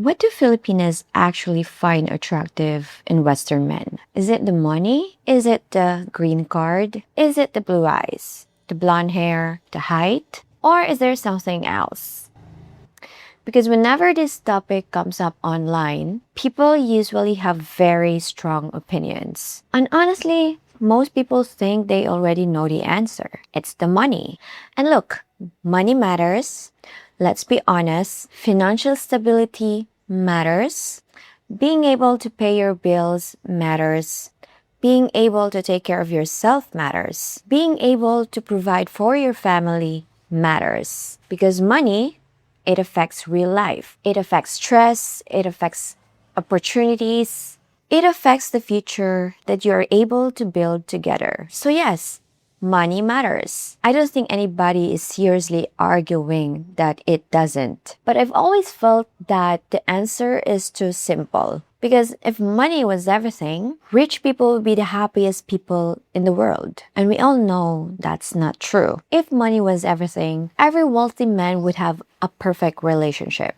What do Filipinas actually find attractive in Western men? Is it the money? Is it the green card? Is it the blue eyes? The blonde hair? The height? Or is there something else? Because whenever this topic comes up online, people usually have very strong opinions. And honestly, most people think they already know the answer. It's the money. And look, money matters. Let's be honest, financial stability matters. Being able to pay your bills matters. Being able to take care of yourself matters. Being able to provide for your family matters. Because money, it affects real life. It affects stress. It affects opportunities. It affects the future that you are able to build together. So yes, money matters. I don't think anybody is seriously arguing that it doesn't. But I've always felt that the answer is too simple. Because if money was everything, rich people would be the happiest people in the world. And we all know that's not true. If money was everything, every wealthy man would have a perfect relationship.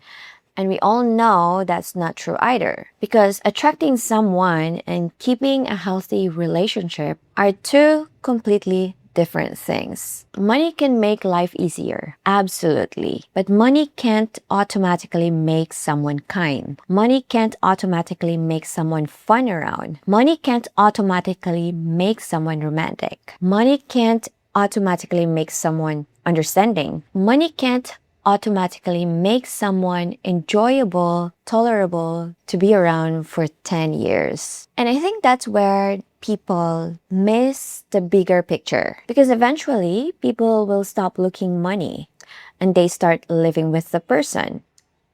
And we all know that's not true either. Because attracting someone and keeping a healthy relationship are two completely different things. Money can make life easier, absolutely. But money can't automatically make someone kind. Money can't automatically make someone fun around. Money can't automatically make someone romantic. Money can't automatically make someone understanding. Money can't automatically make someone enjoyable, tolerable to be around for 10 years. And I think that's where people miss the bigger picture. Because eventually, people will stop looking money and they start living with the person,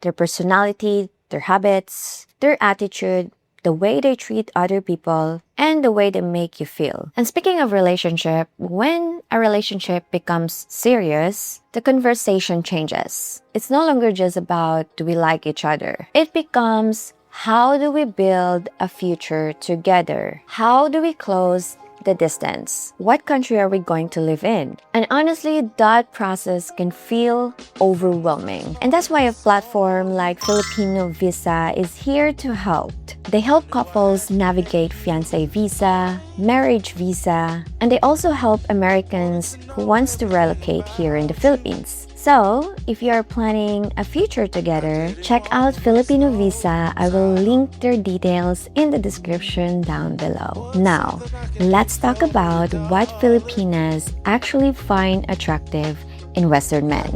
their personality, their habits, their attitude, the way they treat other people, and the way they make you feel. And speaking of relationship, when a relationship becomes serious, the conversation changes. It's no longer just about do we like each other. It becomes how do we build a future together? How do we close the distance? What country are we going to live in? And honestly, that process can feel overwhelming. And that's why a platform like Filipino Visa is here to help. They help couples navigate fiancé visa, marriage visa, and they also help Americans who wants to relocate here in the Philippines. So, if you are planning a future together, check out Filipino Visa. I will link their details in the description down below. Now, let's talk about what Filipinas actually find attractive in Western men.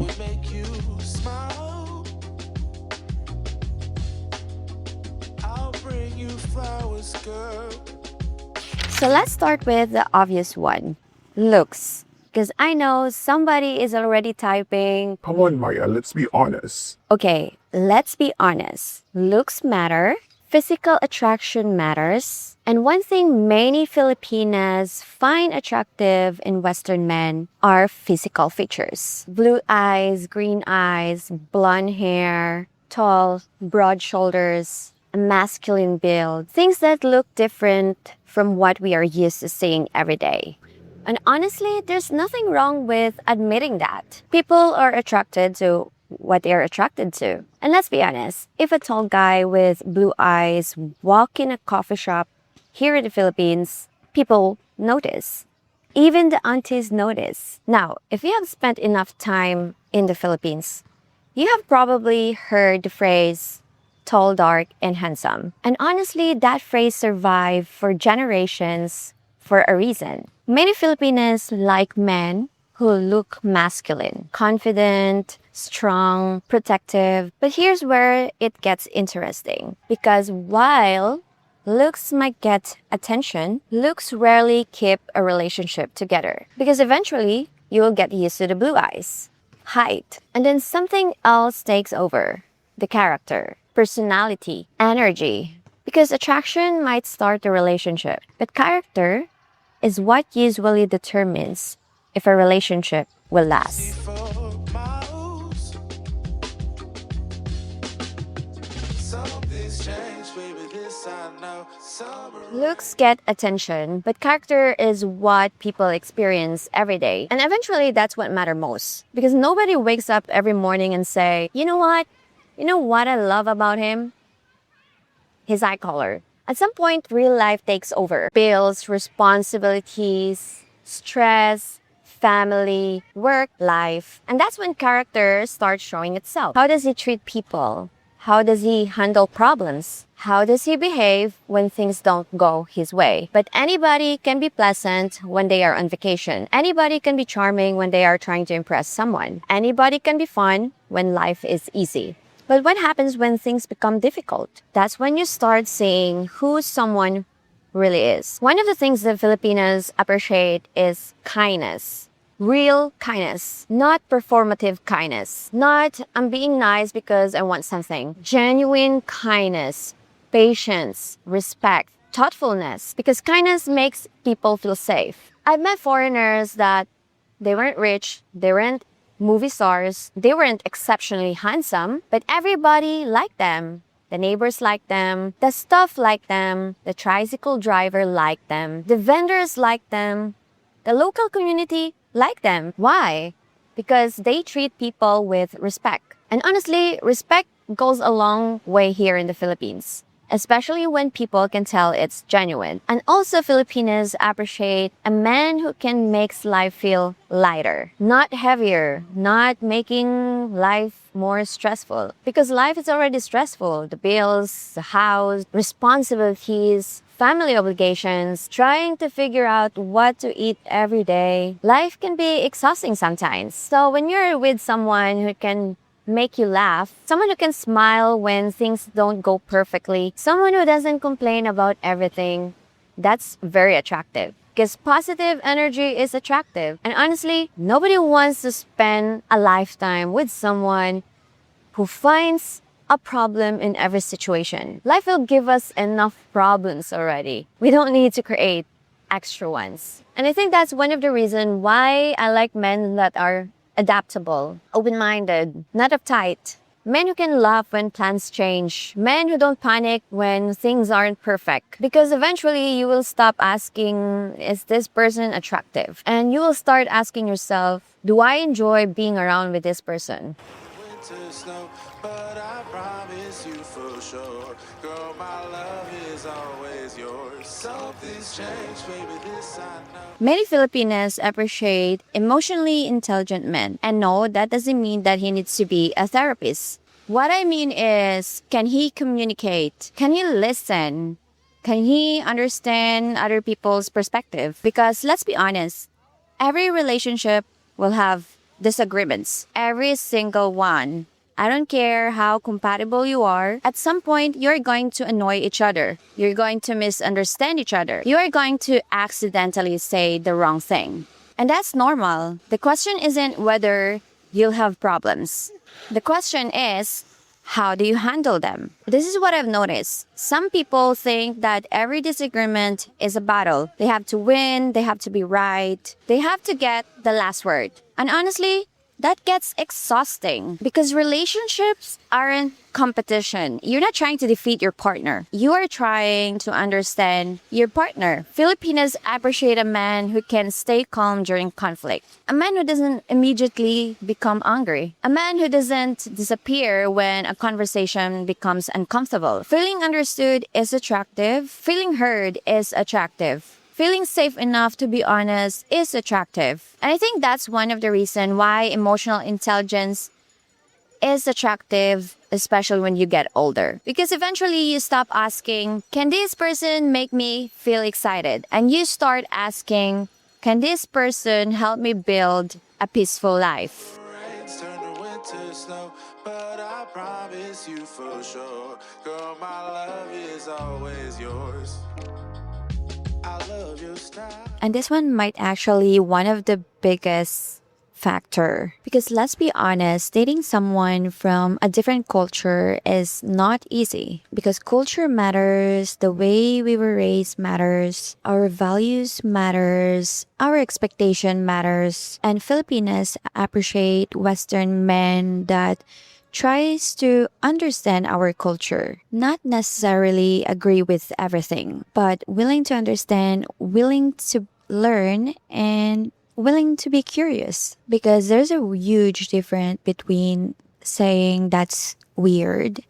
So let's start with the obvious one, looks. Because I know somebody is already typing, come on, Maya, let's be honest. Okay, let's be honest. Looks matter, physical attraction matters, and one thing many Filipinas find attractive in Western men are physical features. Blue eyes, green eyes, blonde hair, tall, broad shoulders, a masculine build. Things that look different from what we are used to seeing every day. And honestly, there's nothing wrong with admitting that. People are attracted to what they're attracted to. And let's be honest, if a tall guy with blue eyes walk in a coffee shop here in the Philippines, people notice. Even the aunties notice. Now, if you have spent enough time in the Philippines, you have probably heard the phrase, tall, dark, and handsome. And honestly, that phrase survived for generations for a reason. Many Filipinos like men who look masculine, confident, strong, protective. But here's where it gets interesting. Because while looks might get attention, looks rarely keep a relationship together. Because eventually, you will get used to the blue eyes, height, and then something else takes over. The character, personality, energy. Because attraction might start the relationship, but character is what usually determines if a relationship will last. Looks get attention, but character is what people experience every day. And eventually, that's what matters most. Because nobody wakes up every morning and say, you know what? You know what I love about him? His eye color. At some point, real life takes over. Bills, responsibilities, stress, family, work, life. And that's when character starts showing itself. How does he treat people? How does he handle problems? How does he behave when things don't go his way? But anybody can be pleasant when they are on vacation. Anybody can be charming when they are trying to impress someone. Anybody can be fun when life is easy. But what happens when things become difficult? That's when you start seeing who someone really is. One of the things that Filipinos appreciate is kindness. Real kindness, not performative kindness. Not, I'm being nice because I want something. Genuine kindness, patience, respect, thoughtfulness. Because kindness makes people feel safe. I've met foreigners that they weren't rich, they weren't movie stars, they weren't exceptionally handsome, but everybody liked them. The neighbors liked them, the staff liked them, the tricycle driver liked them, the vendors liked them, the local community liked them. Why? Because they treat people with respect. And honestly, respect goes a long way here in the Philippines, especially when people can tell it's genuine. And also, Filipinos appreciate a man who can make life feel lighter, not heavier, not making life more stressful. Because life is already stressful. The bills, the house, responsibilities, family obligations, trying to figure out what to eat every day. Life can be exhausting sometimes. So when you're with someone who can make you laugh, someone who can smile when things don't go perfectly, someone who doesn't complain about everything, that's very attractive. Because positive energy is attractive. And honestly, nobody wants to spend a lifetime with someone who finds a problem in every situation. Life will give us enough problems already. We don't need to create extra ones. And I think that's one of the reasons why I like men that are adaptable, open-minded, not uptight. Men who can laugh when plans change. Men who don't panic when things aren't perfect. Because eventually you will stop asking, is this person attractive? And you will start asking yourself, do I enjoy being around with this person? Winter snow, but I promise you for sure, girl, my love is always yours. Something's changed, baby, this I know. Many Filipinos appreciate emotionally intelligent men. And no, that doesn't mean that he needs to be a therapist. What I mean is, can he communicate? Can he listen? Can he understand other people's perspective? Because let's be honest, every relationship will have disagreements. Every single one. I don't care how compatible you are. At some point, you're going to annoy each other. You're going to misunderstand each other. You are going to accidentally say the wrong thing. And that's normal. The question isn't whether you'll have problems. The question is, how do you handle them? This is what I've noticed. Some people think that every disagreement is a battle. They have to win, they have to be right, they have to get the last word. And honestly, that gets exhausting because relationships aren't competition. You're not trying to defeat your partner. You are trying to understand your partner. Filipinos appreciate a man who can stay calm during conflict. A man who doesn't immediately become angry. A man who doesn't disappear when a conversation becomes uncomfortable. Feeling understood is attractive. Feeling heard is attractive. Feeling safe enough to be honest is attractive. And I think that's one of the reasons why emotional intelligence is attractive, especially when you get older. Because eventually you stop asking, can this person make me feel excited? And you start asking, can this person help me build a peaceful life? Rains turn to winter snow, but I promise you for sure, girl, my love is always yours. I love your style. And this one might actually one of the biggest factor because let's be honest, dating someone from a different culture is not easy because culture matters, the way we were raised matters, our values matters, our expectation matters, and Filipinos appreciate Western men that tries to understand our culture, not necessarily agree with everything, but willing to understand, willing to learn, and willing to be curious. Because there's a huge difference between saying that's weird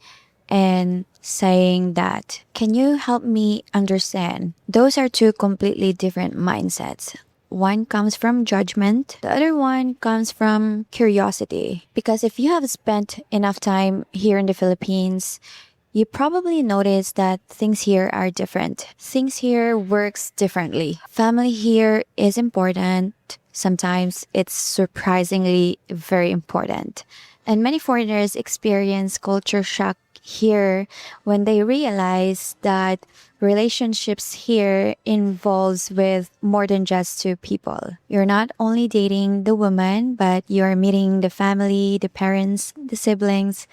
and saying that, can you help me understand? Those are two completely different mindsets. One comes from judgment, the other one comes from curiosity. Because if you have spent enough time here in the Philippines, you probably notice that things here are different. Things here works differently. Family here is important. Sometimes it's surprisingly very important. And many foreigners experience culture shock here when they realize that relationships here involves with more than just two people. You're not only dating the woman, but you're meeting the family, the parents, the siblings,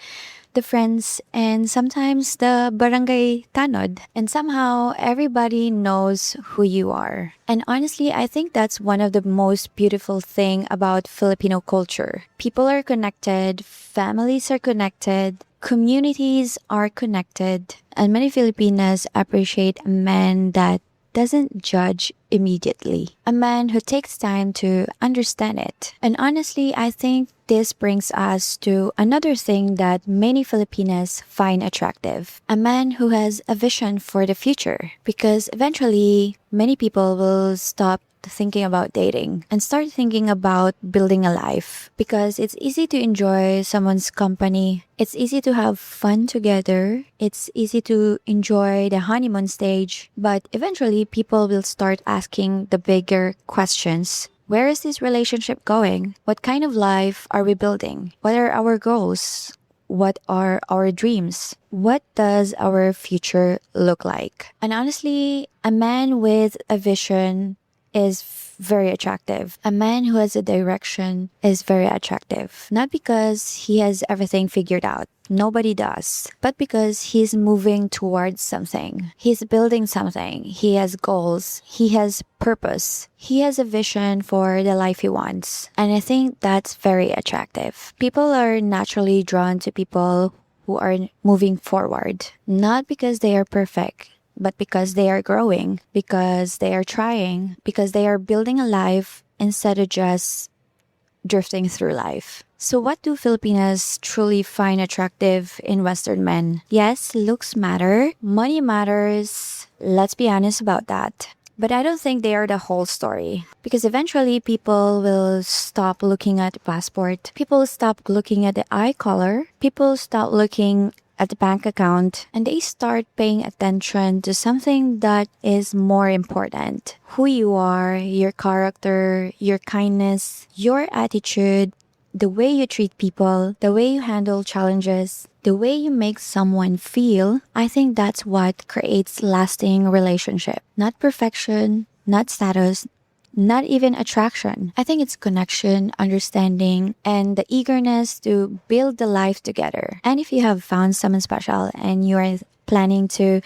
the friends, and sometimes the barangay tanod. And somehow everybody knows who you are. And honestly, I think that's one of the most beautiful thing about Filipino culture. People are connected, families are connected, communities are connected, and many Filipinas appreciate a man that doesn't judge immediately. A man who takes time to understand it. And honestly, I think this brings us to another thing that many Filipinas find attractive. A man who has a vision for the future. Because eventually, many people will stop thinking about dating and start thinking about building a life, because it's easy to enjoy someone's company. It's easy to have fun together. It's easy to enjoy the honeymoon stage. But eventually, people will start asking the bigger questions. Where is this relationship going? What kind of life are we building? What are our goals? What are our dreams? What does our future look like? And honestly, a man with a vision is very attractive. A man who has a direction is very attractive. Not because he has everything figured out. Nobody does. But because he's moving towards something. He's building something. He has goals. He has purpose. He has a vision for the life he wants. And I think that's very attractive. People are naturally drawn to people who are moving forward. Not because they are perfect, but because they are growing, because they are trying, because they are building a life instead of just drifting through life. So what do Filipinas truly find attractive in Western men? Yes, looks matter, money matters, let's be honest about that. But I don't think they are the whole story. Because eventually people will stop looking at the passport, people stop looking at the eye color, people stop looking at the bank account, and they start paying attention to something that is more important. Who you are, your character, your kindness, your attitude, the way you treat people, the way you handle challenges, the way you make someone feel. I think that's what creates lasting relationship. Not perfection, not status, not even attraction. I think it's connection, understanding, and the eagerness to build the life together. And if you have found someone special and you are planning to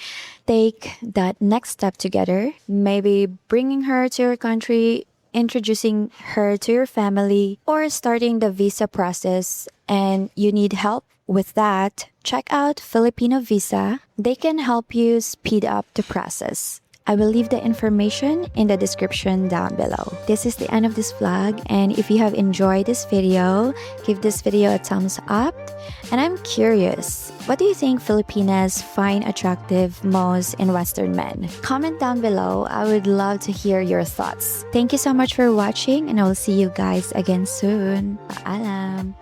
take that next step together, maybe bringing her to your country, introducing her to your family, or starting the visa process, and you need help with that, check out Filipino Visa. They can help you speed up the process. I will leave the information in the description down below. This is the end of this vlog, and if you have enjoyed this video, give this video a thumbs up. And I'm curious, what do you think Filipinas find attractive most in Western men? Comment down below. I would love to hear your thoughts. Thank you so much for watching, and I will see you guys again soon. Paalam!